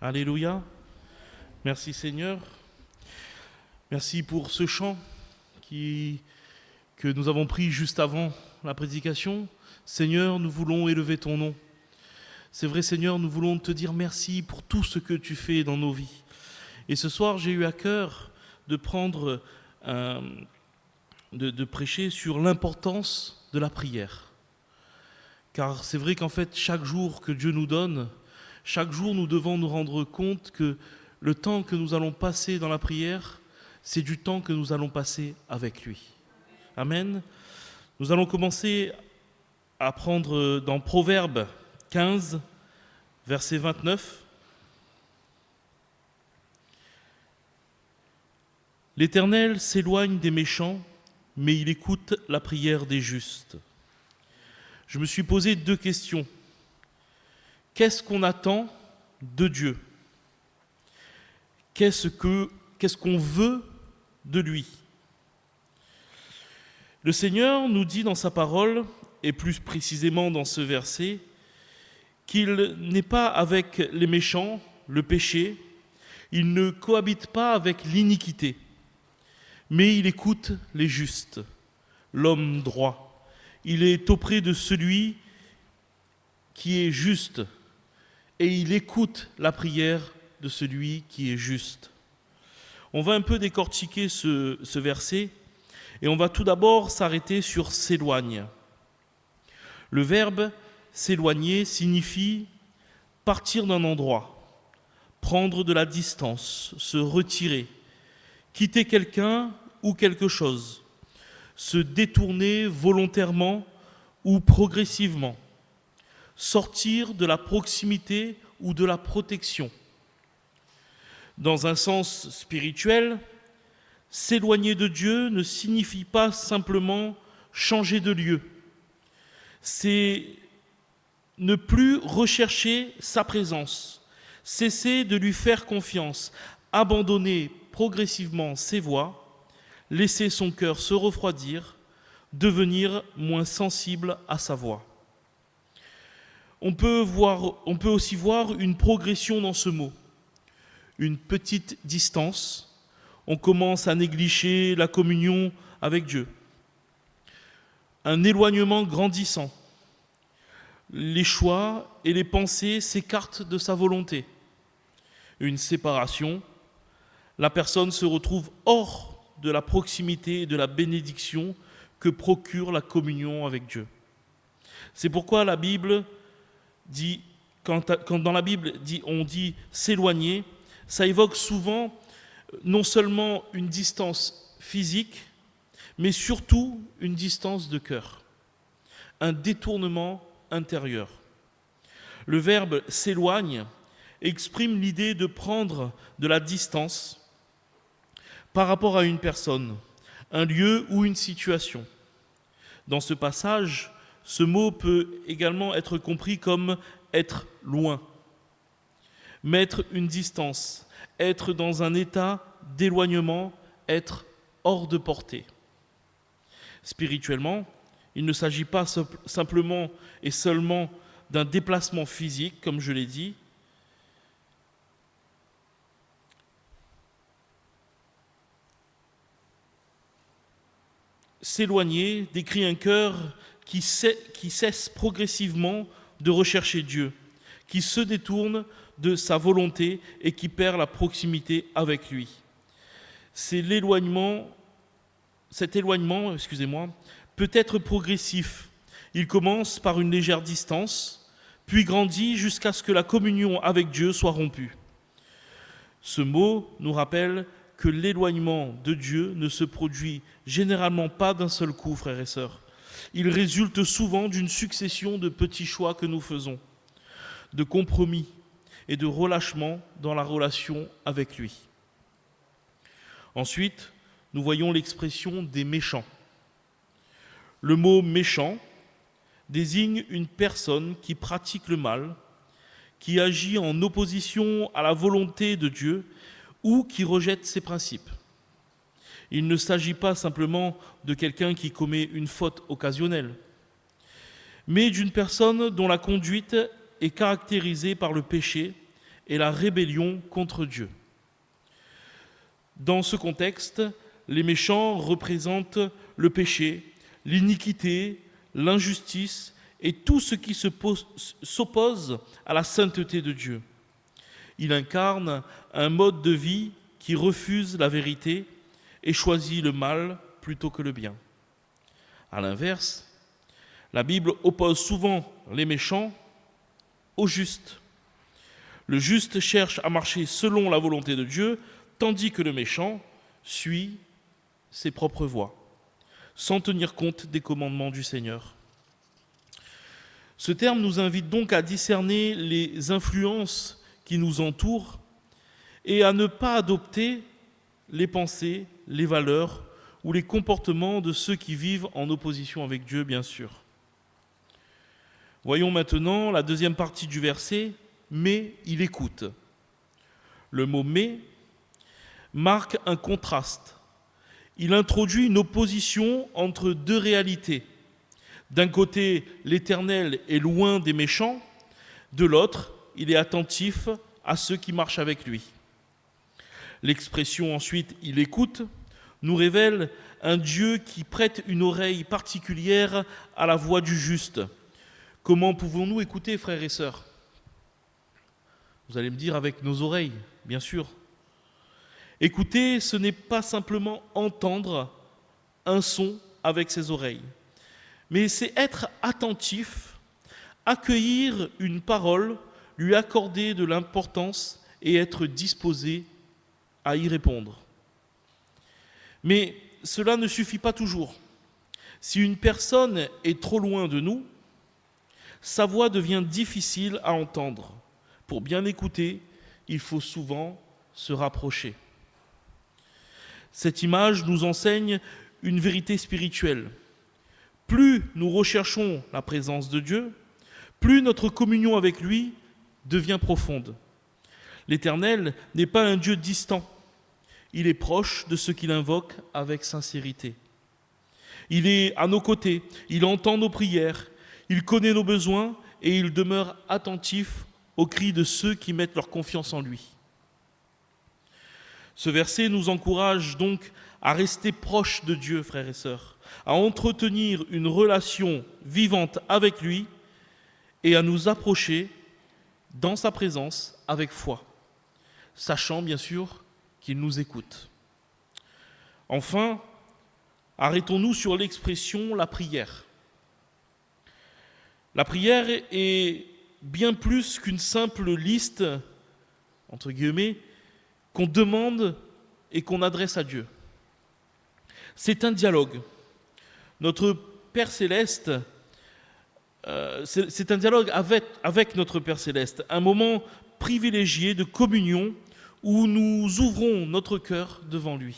Alléluia. Merci Seigneur. Merci pour ce chant que nous avons pris juste avant la prédication. Seigneur, nous voulons élever ton nom. C'est vrai Seigneur, nous voulons te dire merci pour tout ce que tu fais dans nos vies. Et ce soir, j'ai eu à cœur de de prêcher sur l'importance de la prière. Car c'est vrai qu'en fait, chaque jour que Dieu nous donne, chaque jour nous devons nous rendre compte que le temps que nous allons passer dans la prière, c'est du temps que nous allons passer avec lui. Amen. Nous allons commencer à prendre dans Proverbes 15, verset 29. L'Éternel s'éloigne des méchants, mais il écoute la prière des justes. Je me suis posé 2 questions. Qu'est-ce qu'on attend de Dieu ? Qu'est-ce qu'on veut de lui ? Le Seigneur nous dit dans sa parole, et plus précisément dans ce verset, qu'il n'est pas avec les méchants, le péché, il ne cohabite pas avec l'iniquité, mais il écoute les justes, l'homme droit. Il est auprès de celui qui est juste, et il écoute la prière de celui qui est juste. On va un peu décortiquer ce verset, et on va tout d'abord s'arrêter sur « s'éloigne ». Le verbe « s'éloigner » signifie partir d'un endroit, prendre de la distance, se retirer, quitter quelqu'un ou quelque chose, se détourner volontairement ou progressivement, sortir de la proximité ou de la protection. Dans un sens spirituel, s'éloigner de Dieu ne signifie pas simplement changer de lieu. C'est ne plus rechercher sa présence, cesser de lui faire confiance, abandonner progressivement ses voies, laisser son cœur se refroidir, devenir moins sensible à sa voix. On peut aussi voir une progression dans ce mot. Une petite distance, on commence à négliger la communion avec Dieu. Un éloignement grandissant. Les choix et les pensées s'écartent de sa volonté. Une séparation. La personne se retrouve hors de la proximité et de la bénédiction que procure la communion avec Dieu. C'est pourquoi la Bible dit, quand dans la Bible on dit s'éloigner, ça évoque souvent non seulement une distance physique, mais surtout une distance de cœur, un détournement intérieur. Le verbe « s'éloigne » exprime l'idée de prendre de la distance par rapport à une personne, un lieu ou une situation. Dans ce passage, ce mot peut également être compris comme être loin, mettre une distance, être dans un état d'éloignement, être hors de portée. Spirituellement, il ne s'agit pas simplement et seulement d'un déplacement physique, comme je l'ai dit. S'éloigner décrit un cœur qui cesse progressivement de rechercher Dieu, qui se détourne de sa volonté et qui perd la proximité avec lui. Cet éloignement, peut être progressif. Il commence par une légère distance, puis grandit jusqu'à ce que la communion avec Dieu soit rompue. Ce mot nous rappelle que l'éloignement de Dieu ne se produit généralement pas d'un seul coup, frères et sœurs. Il résulte souvent d'une succession de petits choix que nous faisons, de compromis et de relâchement dans la relation avec lui. Ensuite, nous voyons l'expression des méchants. Le mot « méchant » désigne une personne qui pratique le mal, qui agit en opposition à la volonté de Dieu ou qui rejette ses principes. Il ne s'agit pas simplement de quelqu'un qui commet une faute occasionnelle, mais d'une personne dont la conduite est caractérisée par le péché et la rébellion contre Dieu. Dans ce contexte, les méchants représentent le péché, l'iniquité, l'injustice et tout ce qui s'oppose à la sainteté de Dieu. Il incarne un mode de vie qui refuse la vérité et choisit le mal plutôt que le bien. À l'inverse, la Bible oppose souvent les méchants aux justes. Le juste cherche à marcher selon la volonté de Dieu, tandis que le méchant suit ses propres voies, sans tenir compte des commandements du Seigneur. Ce terme nous invite donc à discerner les influences qui nous entourent et à ne pas adopter les pensées, les valeurs ou les comportements de ceux qui vivent en opposition avec Dieu, bien sûr. Voyons maintenant la deuxième partie du verset, « mais il écoute ». Le mot « mais » marque un contraste. Il introduit une opposition entre deux réalités. D'un côté, l'Éternel est loin des méchants, de l'autre, il est attentif à ceux qui marchent avec lui. L'expression ensuite « il écoute » nous révèle un Dieu qui prête une oreille particulière à la voix du juste. Comment pouvons-nous écouter, frères et sœurs ? Vous allez me dire avec nos oreilles, bien sûr. Écouter, ce n'est pas simplement entendre un son avec ses oreilles, mais c'est être attentif, accueillir une parole, lui accorder de l'importance et être disposé à y répondre. Mais cela ne suffit pas toujours. Si une personne est trop loin de nous, sa voix devient difficile à entendre. Pour bien écouter, il faut souvent se rapprocher. Cette image nous enseigne une vérité spirituelle. Plus nous recherchons la présence de Dieu, plus notre communion avec lui devient profonde. L'Éternel n'est pas un Dieu distant. Il est proche de ceux qui l'invoquent avec sincérité. Il est à nos côtés, il entend nos prières, il connaît nos besoins et il demeure attentif aux cris de ceux qui mettent leur confiance en lui. Ce verset nous encourage donc à rester proches de Dieu, frères et sœurs, à entretenir une relation vivante avec lui et à nous approcher dans sa présence avec foi, sachant bien sûr qu'il nous écoute. Enfin, arrêtons-nous sur l'expression « la prière ». La prière est bien plus qu'une simple liste, entre guillemets, qu'on demande et qu'on adresse à Dieu. C'est un dialogue. Notre Père Céleste, c'est un dialogue avec notre Père Céleste, un moment privilégié de communion où nous ouvrons notre cœur devant lui.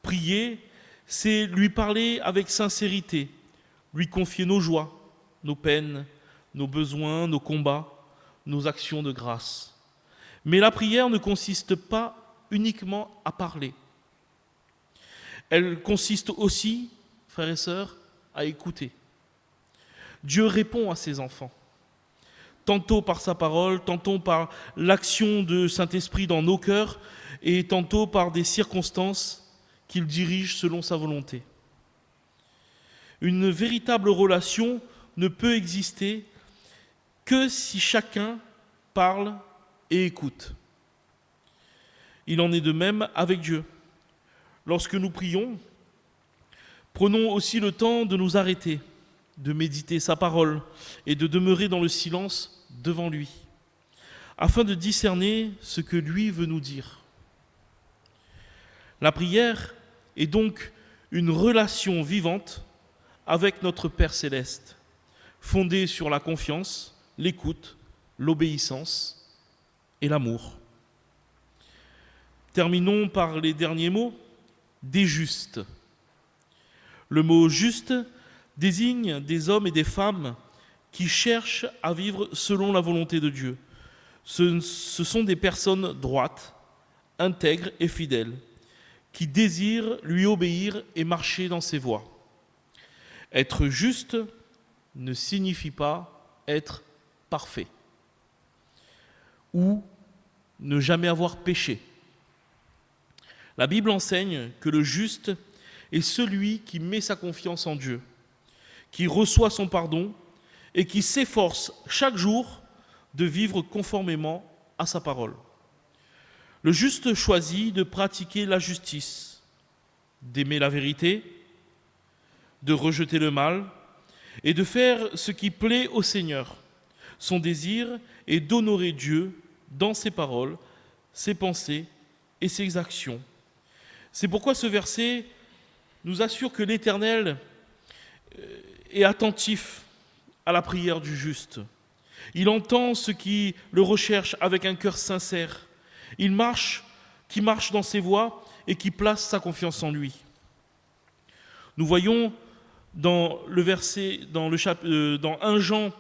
Prier, c'est lui parler avec sincérité, lui confier nos joies, nos peines, nos besoins, nos combats, nos actions de grâce. Mais la prière ne consiste pas uniquement à parler. Elle consiste aussi, frères et sœurs, à écouter. Dieu répond à ses enfants, tantôt par sa parole, tantôt par l'action de Saint-Esprit dans nos cœurs et tantôt par des circonstances qu'il dirige selon sa volonté. Une véritable relation ne peut exister que si chacun parle et écoute. Il en est de même avec Dieu. Lorsque nous prions, prenons aussi le temps de nous arrêter, de méditer sa parole et de demeurer dans le silence devant lui, afin de discerner ce que lui veut nous dire. La prière est donc une relation vivante avec notre Père Céleste, fondée sur la confiance, l'écoute, l'obéissance et l'amour. Terminons par les derniers mots, des justes. Le mot « juste » désigne des hommes et des femmes qui cherchent à vivre selon la volonté de Dieu. Ce sont des personnes droites, intègres et fidèles, qui désirent lui obéir et marcher dans ses voies. Être juste ne signifie pas être parfait. ou ne jamais avoir péché. La Bible enseigne que le juste est celui qui met sa confiance en Dieu, qui reçoit son pardon et qui s'efforce chaque jour de vivre conformément à sa parole. Le juste choisit de pratiquer la justice, d'aimer la vérité, de rejeter le mal et de faire ce qui plaît au Seigneur. Son désir est d'honorer Dieu dans ses paroles, ses pensées et ses actions. C'est pourquoi ce verset nous assure que l'Éternel est attentif à la prière du juste. Il entend ceux qui le recherchent avec un cœur sincère. Qui marche dans ses voies et qui place sa confiance en lui. Nous voyons dans 1 Jean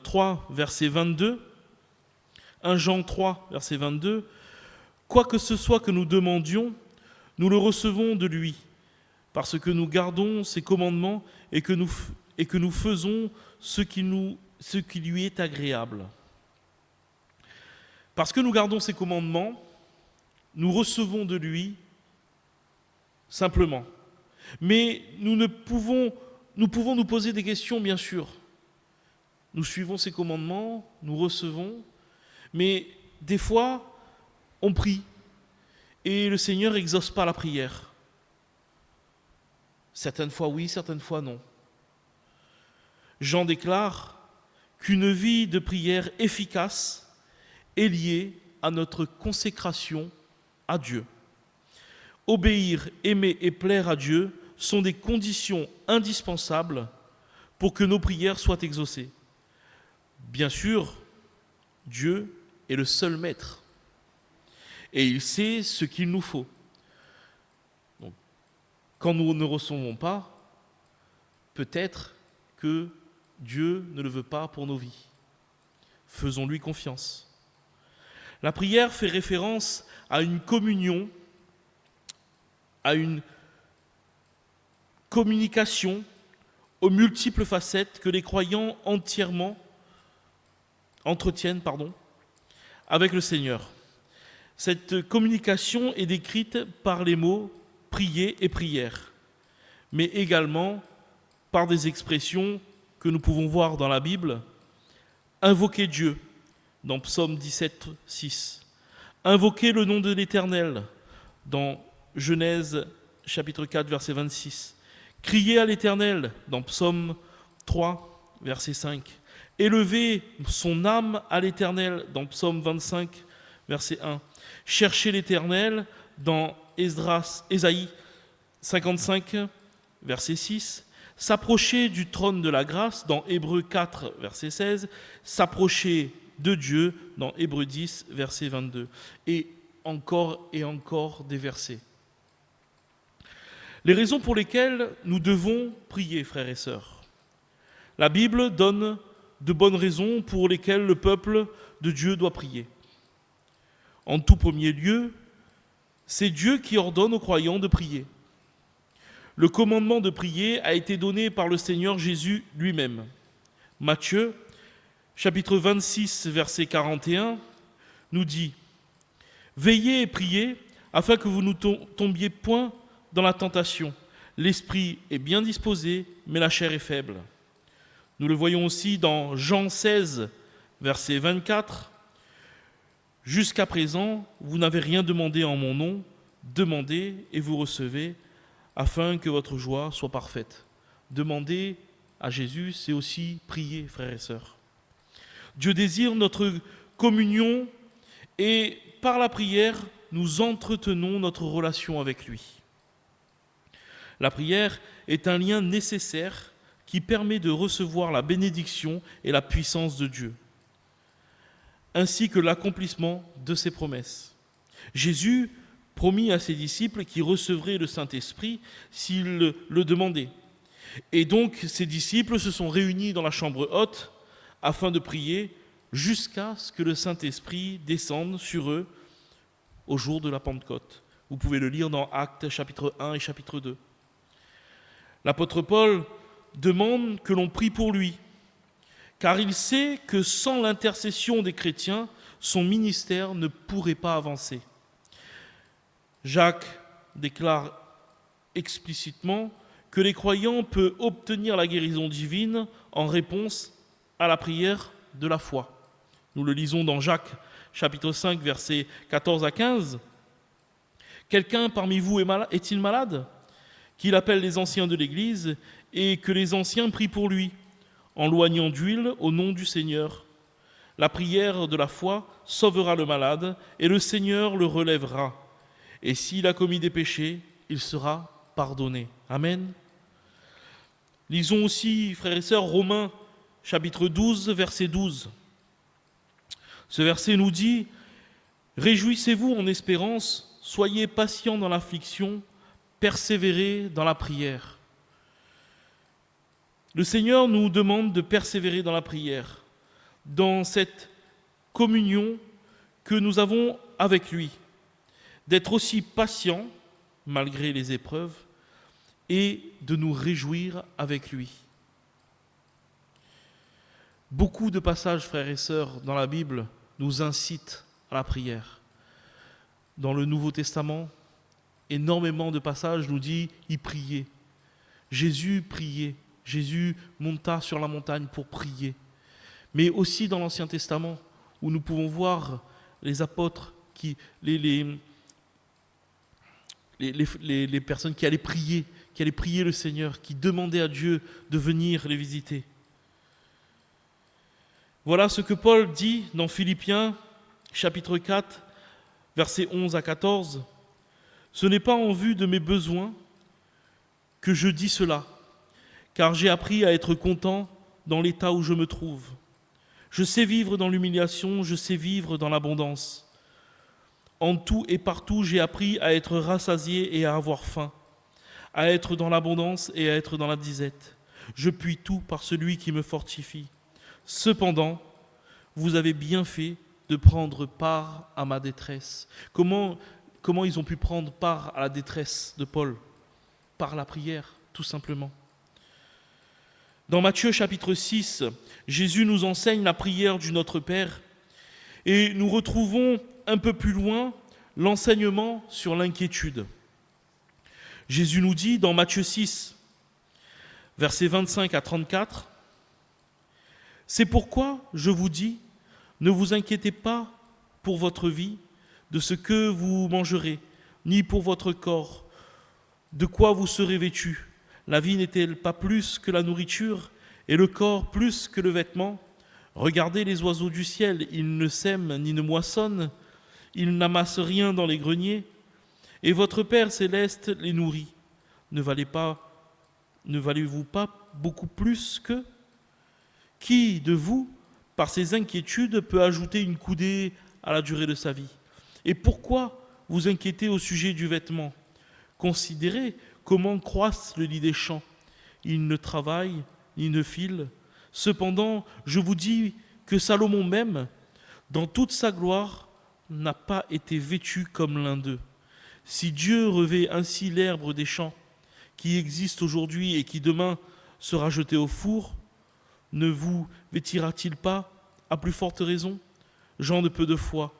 3, verset 22, 1 Jean 3, verset 22, « Quoi que ce soit que nous demandions, nous le recevons de lui, parce que nous gardons ses commandements et que nous faisons ce qui lui est agréable. » Parce que nous gardons ses commandements, nous recevons de lui simplement. Mais nous pouvons nous poser des questions, bien sûr. Nous suivons ses commandements, nous recevons, mais des fois, on prie et le Seigneur n'exauce pas la prière. Certaines fois oui, certaines fois non. Jean déclare qu'une vie de prière efficace est liée à notre consécration à Dieu. Obéir, aimer et plaire à Dieu sont des conditions indispensables pour que nos prières soient exaucées. Bien sûr, Dieu est le seul maître et il sait ce qu'il nous faut. Donc, quand nous ne recevons pas, peut-être que Dieu ne le veut pas pour nos vies. Faisons-lui confiance. La prière fait référence à une communion, à une communication aux multiples facettes que les croyants entretiennent avec le Seigneur. Cette communication est décrite par les mots « prier » et « prière », mais également par des expressions que nous pouvons voir dans la Bible. Invoquer Dieu, dans Psaume 17, 6. Invoquer le nom de l'Éternel, dans Genèse chapitre 4, verset 26. Crier à l'Éternel, dans Psaume 3, verset 5. Élever son âme à l'Éternel, dans Psaume 25, verset 1. Chercher l'Éternel, dans Ésaïe 55, verset 6. S'approcher du trône de la grâce, dans Hébreux 4, verset 16. S'approcher de Dieu, dans Hébreux 10, verset 22. Et encore des versets. Les raisons pour lesquelles nous devons prier, frères et sœurs. La Bible donne de bonnes raisons pour lesquelles le peuple de Dieu doit prier. En tout premier lieu, c'est Dieu qui ordonne aux croyants de prier. Le commandement de prier a été donné par le Seigneur Jésus lui-même. Matthieu, chapitre 26, verset 41, nous dit « Veillez et priez, afin que vous ne tombiez point dans la tentation. L'esprit est bien disposé, mais la chair est faible. » Nous le voyons aussi dans Jean 16, verset 24. « Jusqu'à présent, vous n'avez rien demandé en mon nom, demandez et vous recevez, afin que votre joie soit parfaite. » Demander à Jésus, c'est aussi prier, frères et sœurs. Dieu désire notre communion et par la prière, nous entretenons notre relation avec lui. La prière est un lien nécessaire qui permet de recevoir la bénédiction et la puissance de Dieu, ainsi que l'accomplissement de ses promesses. Jésus promit à ses disciples qu'ils recevraient le Saint-Esprit s'ils le demandaient. Et donc, ses disciples se sont réunis dans la chambre haute afin de prier jusqu'à ce que le Saint-Esprit descende sur eux au jour de la Pentecôte. Vous pouvez le lire dans Actes chapitre 1 et chapitre 2. L'apôtre Paul demande que l'on prie pour lui, car il sait que sans l'intercession des chrétiens, son ministère ne pourrait pas avancer. Jacques déclare explicitement que les croyants peuvent obtenir la guérison divine en réponse à la prière de la foi. Nous le lisons dans Jacques chapitre 5, versets 14 à 15. « Quelqu'un parmi vous est-il malade ? Qu'il appelle les anciens de l'Église et que les anciens prient pour lui, en loignant d'huile au nom du Seigneur. La prière de la foi sauvera le malade et le Seigneur le relèvera. Et s'il a commis des péchés, il sera pardonné. » Amen. Lisons aussi, frères et sœurs, Romains chapitre 12, verset 12. Ce verset nous dit « Réjouissez-vous en espérance, soyez patients dans l'affliction, persévérez dans la prière. » Le Seigneur nous demande de persévérer dans la prière, dans cette communion que nous avons avec lui, d'être aussi patients malgré les épreuves et de nous réjouir avec lui. Beaucoup de passages, frères et sœurs, dans la Bible nous incitent à la prière. Dans le Nouveau Testament, énormément de passages nous disent « il priait ». Jésus priait. Jésus monta sur la montagne pour prier. Mais aussi dans l'Ancien Testament, où nous pouvons voir les apôtres, les personnes qui allaient prier le Seigneur, qui demandaient à Dieu de venir les visiter. Voilà ce que Paul dit dans Philippiens, chapitre 4, versets 11 à 14. « Ce n'est pas en vue de mes besoins que je dis cela, car j'ai appris à être content dans l'état où je me trouve. Je sais vivre dans l'humiliation, je sais vivre dans l'abondance. En tout et partout, j'ai appris à être rassasié et à avoir faim, à être dans l'abondance et à être dans la disette. Je puis tout par celui qui me fortifie. Cependant, vous avez bien fait de prendre part à ma détresse. » Comment ils ont pu prendre part à la détresse de Paul ? Par la prière, tout simplement. Dans Matthieu chapitre 6, Jésus nous enseigne la prière du Notre Père et nous retrouvons un peu plus loin l'enseignement sur l'inquiétude. Jésus nous dit dans Matthieu 6, versets 25 à 34, « C'est pourquoi je vous dis, ne vous inquiétez pas pour votre vie, de ce que vous mangerez, ni pour votre corps, de quoi vous serez vêtus. La vie n'est-elle pas plus que la nourriture, et le corps plus que le vêtement ? Regardez les oiseaux du ciel, ils ne sèment ni ne moissonnent, ils n'amassent rien dans les greniers, et votre Père céleste les nourrit. Ne valez-vous pas beaucoup plus qu'eux ? Qui de vous, par ses inquiétudes, peut ajouter une coudée à la durée de sa vie ? Et pourquoi vous inquiétez au sujet du vêtement ? Considérez comment croissent le lit des champs. Ils ne travaillent ni ne filent. Cependant, je vous dis que Salomon même, dans toute sa gloire, n'a pas été vêtu comme l'un d'eux. Si Dieu revêt ainsi l'herbe des champs, qui existe aujourd'hui et qui demain sera jeté au four, ne vous vêtira-t-il pas à plus forte raison, gens de peu de foi ?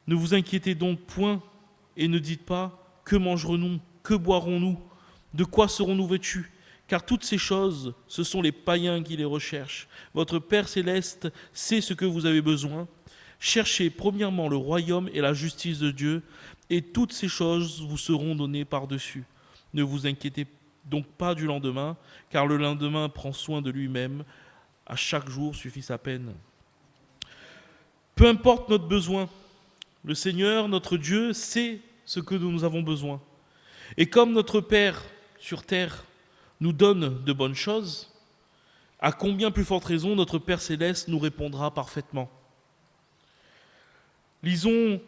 Ne vous inquiétez donc point et ne dites pas « Que mangerons-nous ? Que boirons-nous ? De quoi serons-nous vêtus ? Car toutes ces choses, ce sont les païens qui les recherchent. Votre Père céleste sait ce que vous avez besoin. Cherchez premièrement le royaume et la justice de Dieu, et toutes ces choses vous seront données par-dessus. Ne vous inquiétez donc pas du lendemain, car le lendemain prend soin de lui-même. À chaque jour suffit sa peine. » Peu importe notre besoin, le Seigneur, notre Dieu, sait ce que nous avons besoin. Et comme notre Père sur terre nous donne de bonnes choses, à combien plus forte raison notre Père céleste nous répondra parfaitement. Lisons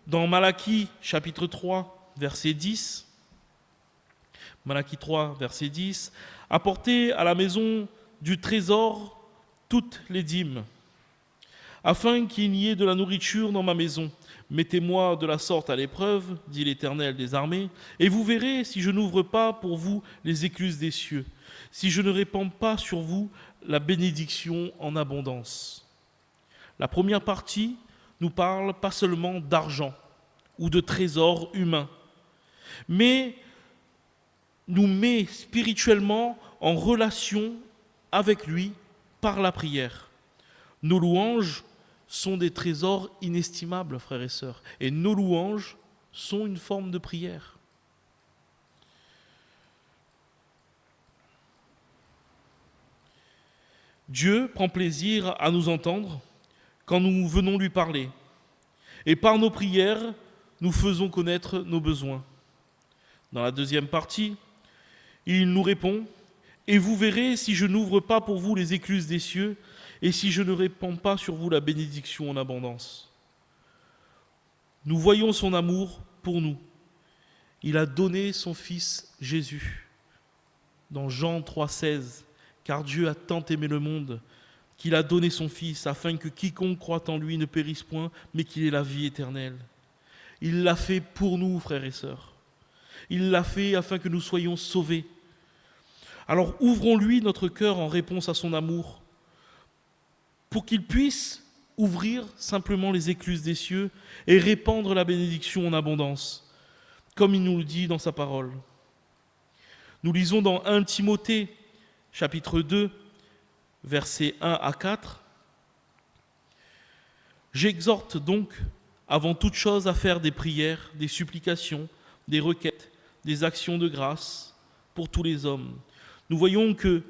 dans Malachie chapitre 3, verset 10. Malachie 3, verset 10. « Apportez à la maison du trésor toutes les dîmes, afin qu'il n'y ait de la nourriture dans ma maison. Mettez-moi de la sorte à l'épreuve, dit l'Éternel des armées, et vous verrez si je n'ouvre pas pour vous les écluses des cieux, si je ne répands pas sur vous la bénédiction en abondance. » La première partie nous parle pas seulement d'argent ou de trésors humains, mais nous met spirituellement en relation avec lui par la prière. Nos louanges sont des trésors inestimables, frères et sœurs, et nos louanges sont une forme de prière. Dieu prend plaisir à nous entendre quand nous venons lui parler. Et par nos prières, nous faisons connaître nos besoins. Dans la deuxième partie, il nous répond « Et vous verrez si je n'ouvre pas pour vous les écluses des cieux et si je ne répands pas sur vous la bénédiction en abondance. » Nous voyons son amour pour nous. Il a donné son Fils Jésus. Dans Jean 3,16, « Car Dieu a tant aimé le monde qu'il a donné son Fils afin que quiconque croit en lui ne périsse point, mais qu'il ait la vie éternelle. » Il l'a fait pour nous, frères et sœurs. Il l'a fait afin que nous soyons sauvés. Alors ouvrons-lui notre cœur en réponse à son amour pour qu'il puisse ouvrir simplement les écluses des cieux et répandre la bénédiction en abondance, comme il nous le dit dans sa parole. Nous lisons dans 1 Timothée, chapitre 2, versets 1 à 4. « J'exhorte donc avant toute chose à faire des prières, des supplications, des requêtes, des actions de grâce pour tous les hommes. » Nous voyons qu'il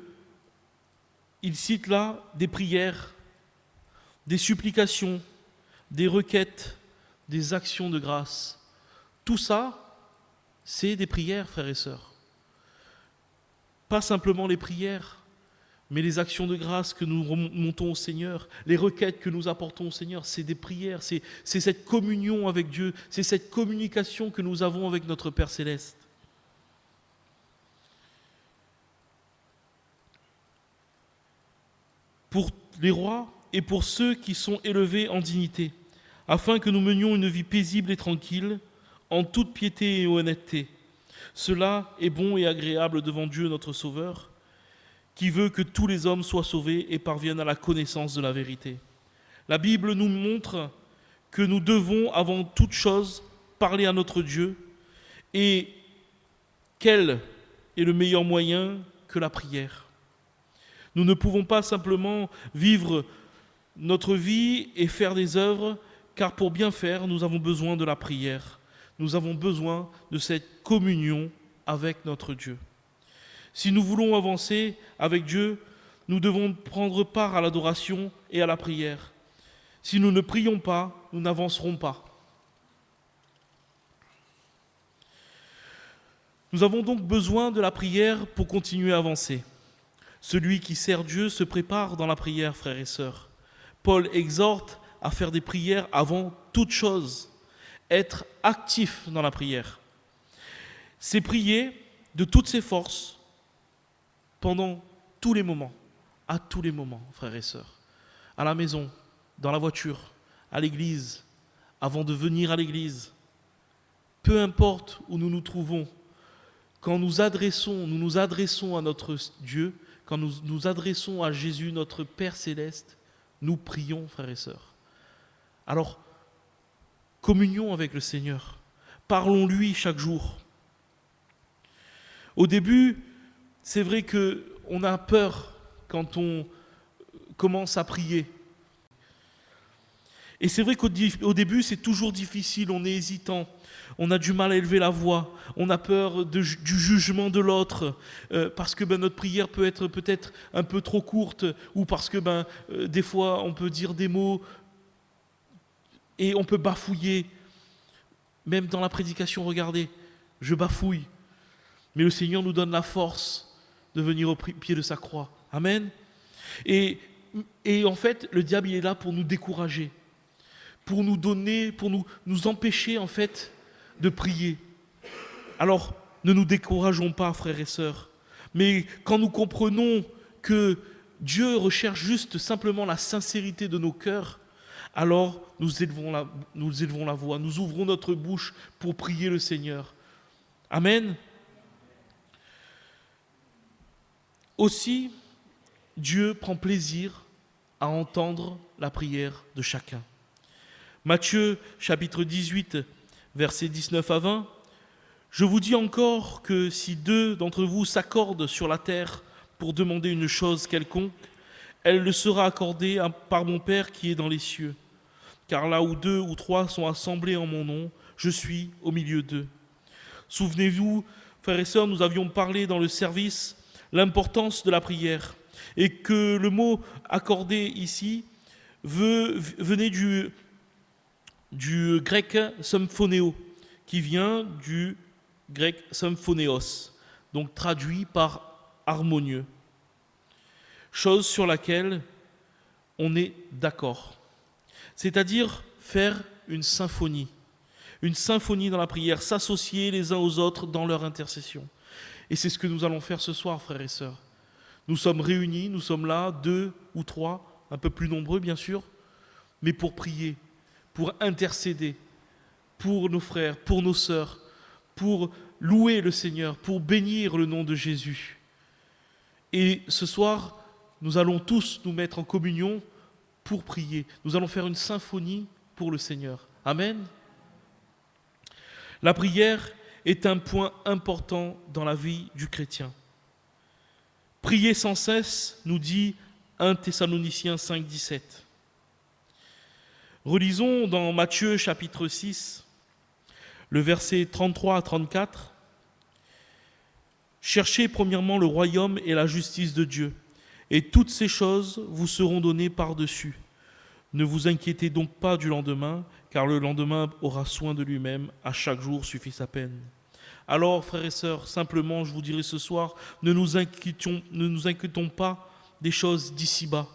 cite là des prières, des supplications, des requêtes, des actions de grâce. Tout ça, c'est des prières, frères et sœurs. Pas simplement les prières, mais les actions de grâce que nous remontons au Seigneur, les requêtes que nous apportons au Seigneur, c'est des prières, c'est cette communion avec Dieu, c'est cette communication que nous avons avec notre Père Céleste. Pour les rois et pour ceux qui sont élevés en dignité, afin que nous menions une vie paisible et tranquille, en toute piété et honnêteté. Cela est bon et agréable devant Dieu notre Sauveur, qui veut que tous les hommes soient sauvés et parviennent à la connaissance de la vérité. La Bible nous montre que nous devons avant toute chose parler à notre Dieu et quel est le meilleur moyen que la prière. Nous ne pouvons pas simplement vivre notre vie et faire des œuvres, car pour bien faire, nous avons besoin de la prière. Nous avons besoin de cette communion avec notre Dieu. Si nous voulons avancer avec Dieu, nous devons prendre part à l'adoration et à la prière. Si nous ne prions pas, nous n'avancerons pas. Nous avons donc besoin de la prière pour continuer à avancer. Celui qui sert Dieu se prépare dans la prière, frères et sœurs. Paul exhorte à faire des prières avant toute chose, être actif dans la prière. C'est prier de toutes ses forces pendant tous les moments, à tous les moments, frères et sœurs. À la maison, dans la voiture, à l'église, avant de venir à l'église. Peu importe où nous nous trouvons, quand nous nous adressons à notre Dieu, quand nous nous adressons à Jésus, notre Père Céleste, nous prions, frères et sœurs. Alors, communions avec le Seigneur. Parlons-lui chaque jour. Au début, c'est vrai qu'on a peur quand on commence à prier. Et c'est vrai qu'au début, c'est toujours difficile, on est hésitant, on a du mal à élever la voix, on a peur du jugement de l'autre, parce que notre prière peut être peut-être un peu trop courte, ou parce que des fois, on peut dire des mots et on peut bafouiller. Même dans la prédication, regardez, je bafouille. Mais le Seigneur nous donne la force de venir au pied de sa croix. Amen. Et en fait, le diable, il est là pour nous décourager, pour nous donner, pour nous empêcher, en fait, de prier. Alors, ne nous décourageons pas, frères et sœurs. Mais quand nous comprenons que Dieu recherche juste simplement la sincérité de nos cœurs, alors nous élevons la voix, nous ouvrons notre bouche pour prier le Seigneur. Amen. Aussi, Dieu prend plaisir à entendre la prière de chacun. Matthieu chapitre 18, versets 19 à 20. Je vous dis encore que si 2 d'entre vous s'accordent sur la terre pour demander une chose quelconque, elle le sera accordée par mon Père qui est dans les cieux. Car là où 2 ou 3 sont assemblés en mon nom, je suis au milieu d'eux. Souvenez-vous, frères et sœurs, nous avions parlé dans le service l'importance de la prière et que le mot accordé ici venait du grec symphonéo, qui vient du grec symphonéos, donc traduit par harmonieux. Chose sur laquelle on est d'accord. C'est-à-dire faire une symphonie dans la prière, s'associer les uns aux autres dans leur intercession. Et c'est ce que nous allons faire ce soir, frères et sœurs. Nous sommes réunis, nous sommes là, 2 ou 3, un peu plus nombreux bien sûr, mais pour prier, pour intercéder, pour nos frères, pour nos sœurs, pour louer le Seigneur, pour bénir le nom de Jésus. Et ce soir, nous allons tous nous mettre en communion pour prier. Nous allons faire une symphonie pour le Seigneur. Amen. La prière est un point important dans la vie du chrétien. Priez sans cesse, nous dit 1 Thessaloniciens 5, 17. Relisons dans Matthieu chapitre 6, le verset 33 à 34. Cherchez premièrement le royaume et la justice de Dieu, et toutes ces choses vous seront données par-dessus. Ne vous inquiétez donc pas du lendemain, car le lendemain aura soin de lui-même, à chaque jour suffit sa peine. Alors, frères et sœurs, simplement, je vous dirai ce soir, ne nous inquiétons pas des choses d'ici-bas.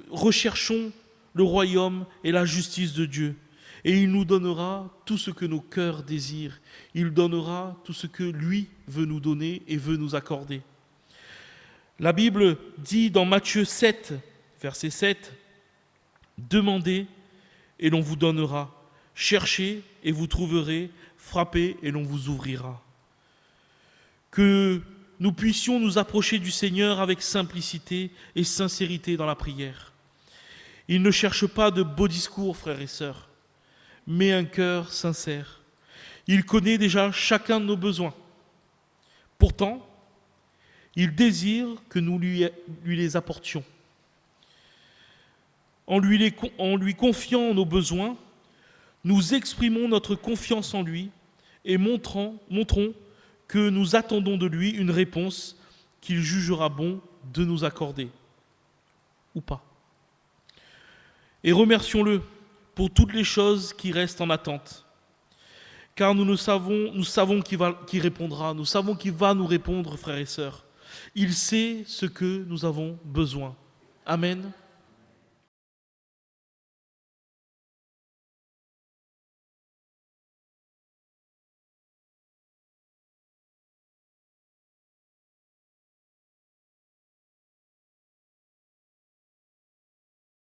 Recherchons le royaume et la justice de Dieu, et il nous donnera tout ce que nos cœurs désirent. Il donnera tout ce que lui veut nous donner et veut nous accorder. La Bible dit dans Matthieu 7, verset 7, « Demandez et l'on vous donnera, cherchez et vous trouverez, frappez et l'on vous ouvrira. » Que nous puissions nous approcher du Seigneur avec simplicité et sincérité dans la prière. Il ne cherche pas de beaux discours, frères et sœurs, mais un cœur sincère. Il connaît déjà chacun de nos besoins. Pourtant, il désire que nous lui les apportions. En lui confiant nos besoins, nous exprimons notre confiance en lui et montrons que nous attendons de lui une réponse qu'il jugera bon de nous accorder, ou pas. Et remercions-le pour toutes les choses qui restent en attente, car nous savons qu'il répondra, nous savons qu'il va nous répondre, frères et sœurs. Il sait ce que nous avons besoin. Amen.